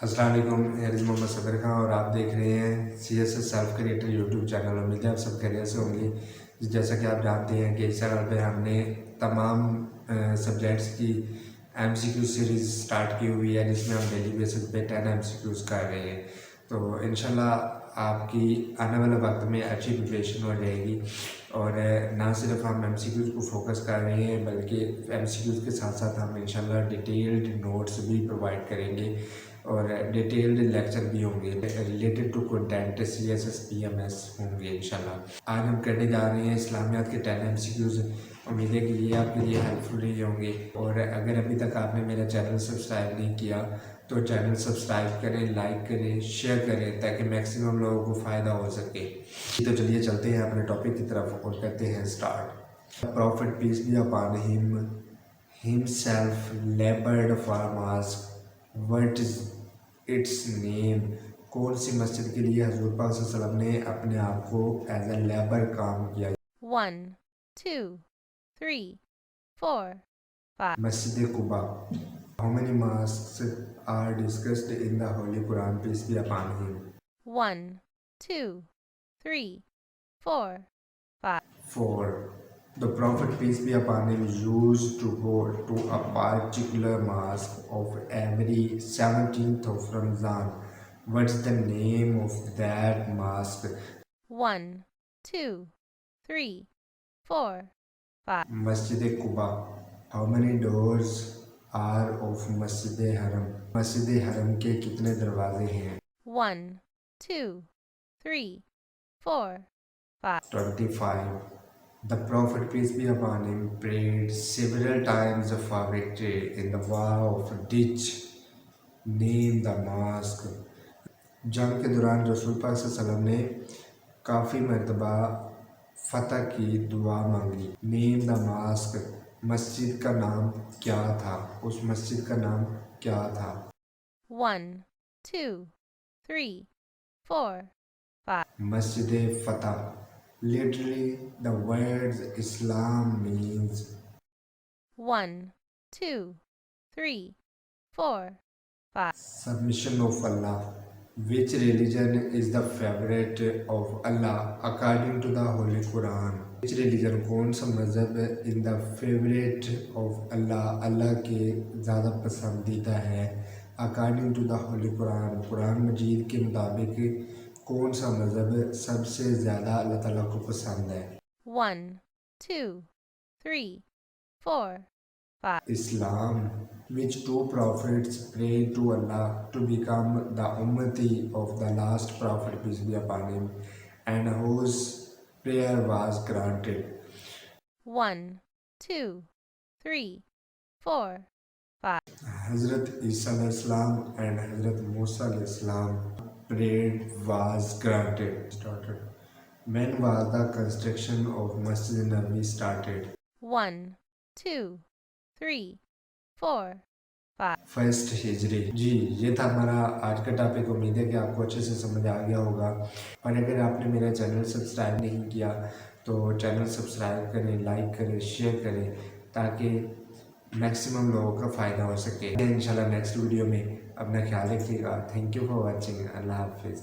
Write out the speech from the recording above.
अस्सलाम वालेकुम, एरिज मोहम्मद सदर खां और आप देख रहे हैं CSS self creator YouTube channel. उम्मीद है आप सब खैरियत से होंगे। जैसा कि आप जानते हैं कि इस चैनल पे हमने तमाम सब्जेक्ट्स की MCQ सीरीज़ स्टार्ट की हुई है, जिसमें हम डेली बेसिस पे 10 MCQs कर रहे हैं। तो इंशाल्लाह आपकी आने वाले वक्त में अच्छी प्रिपरेशन हो जाएगी। और ना सिर्फ हम MCQs को फोकस कर रहे हैं, बल्कि MCQs के साथ साथ हम इंशाल्लाह डिटेल्ड नोट्स भी प्रोवाइड करेंगे और डिटेल्ड लेक्चर भी होंगे related to content CSS PMS होंगे इंशाल्लाह। आज हम करने जा रहे हैं इस्लामियात के 10 MCQs। उम्मीद है कि ये आपके लिए हेल्पफुल रही होंगे। और अगर अभी तक आपने मेरा चैनल सब्सक्राइब नहीं किया तो चैनल सब्सक्राइब करें, लाइक करें, शेयर करें, ताकि मैक्सिमम लोगों को फ़ायदा हो सके। तो चलिए चलते हैं अपने टॉपिक की तरफ और करते हैं start. Prophet peace be upon him himself labored for mosque, what is its name? कौन सी मस्जिद के लिए हजूर पाक सल्लल्लाहु अलैहि वसल्लम ने अपने आप को एज ए लेबर काम किया? 1, 2, 3, 4, 5. मस्जिद Quba. How many mosques are discussed in the Holy Quran, peace be upon him? 1, 2, 3, 4, 5. 4. The Prophet, peace be upon him, used to go to a particular mosque of every 17th of Ramzan. What's the name of that mosque? 1, 2, 3, 4, 5. Masjid Quba. How many doors are of Masjid Haram? Masjid Haram के कितने दरवाजे हैं? 1, 2, 3, 4, 5. 25. The Prophet, peace be upon him, prayed several times for victory in the war of Ditch. Name the mosque. जंग के दौरान रसूल पाक सल्लल्लाहु अलैहि वसल्लम ने काफ़ी मरतबा फतह की दुआ मांगी। Name the mask. मस्जिद का नाम क्या था? उस मस्जिद का नाम क्या था? 1, 2, 3, 4, 5. मस्जिद फतह। Literally, the words Islam means 1, 2, 3, 4, 5. submission of Allah. Which religion is the favorite of Allah according to the Holy Quran? Which religion, कौन सा मज़हब in the favorite of Allah, अल्लाह के ज़्यादा पसंदीदा है according to the Holy Quran? Quran मजीद के मुताबिक कौन सा मज़हब सबसे ज़्यादा अल्लाह ताला को पसंद है? 1, 2, 3, 4, 5. Islam. Which two prophets prayed to Allah to become the ummati of the last prophet, peace be upon him, and whose prayer was granted? 1, 2, 3, 4, 5. Hazrat Isa alayhi salam and Hazrat Musa alayhi salam prayer was granted. Started. When was the construction of Masjid Nabawi started? 1, 2, 3, 4, 5. First हिजरी। जी, ये था हमारा आज का topic. उम्मीद है कि आपको अच्छे से समझ आ गया होगा। और अगर आपने मेरा चैनल सब्सक्राइब नहीं किया तो चैनल सब्सक्राइब करें, लाइक करें, शेयर करें, ताकि मैक्सिमम लोगों का फ़ायदा हो सके। इंशाल्लाह नेक्स्ट वीडियो में अपना ख्याल रखिएगा। Thank you for watching. अल्लाह हाफिज़।